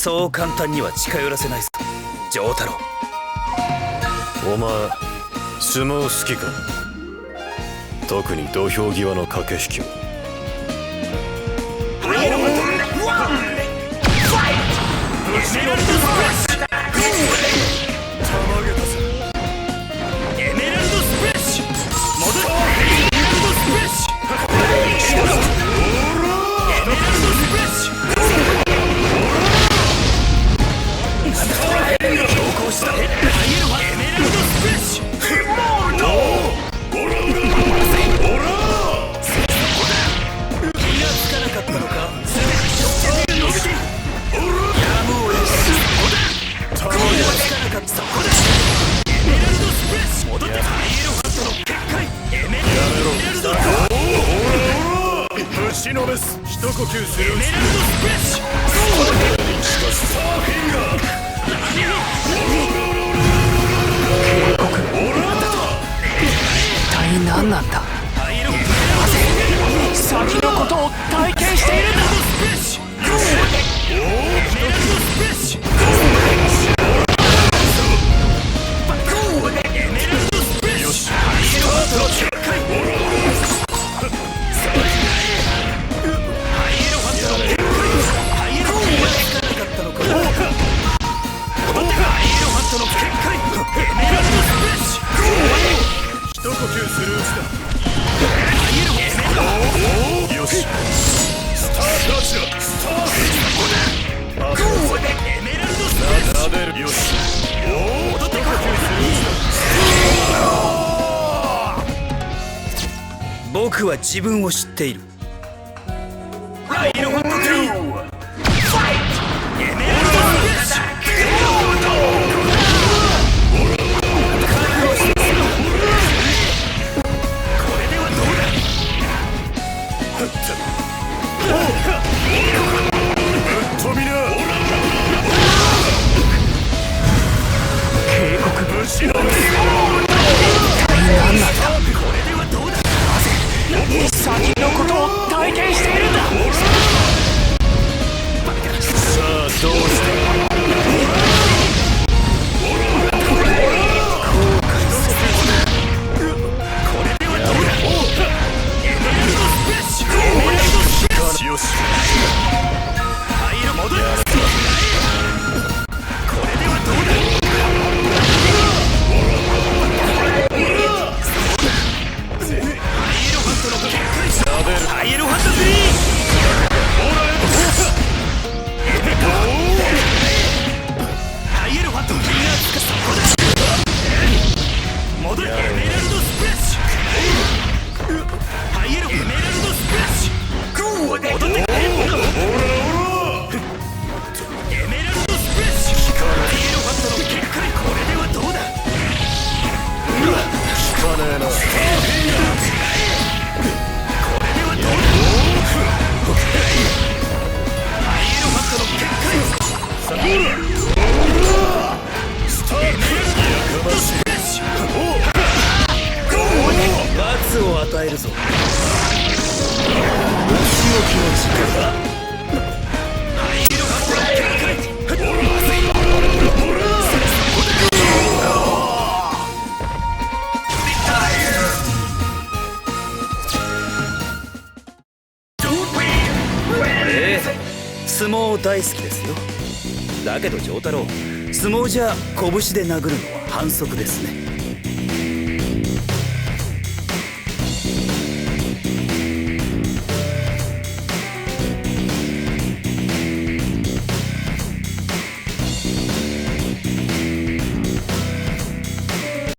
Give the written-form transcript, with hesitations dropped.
そう簡単には近寄らせないぞ丈太郎。お前相撲好きか？特に土俵際の駆け引きを。忍べす一呼吸するエメラルドスプレッシュ。一体何なんだ。なぜ先のことを体験しているんだ。よし僕は自分を知っている。先のことを体験しているんだ。さあどうしてよし罰を与えるぞ。相撲大好きですよ。だけど丈太郎、相撲じゃ拳で殴るのは反則ですね。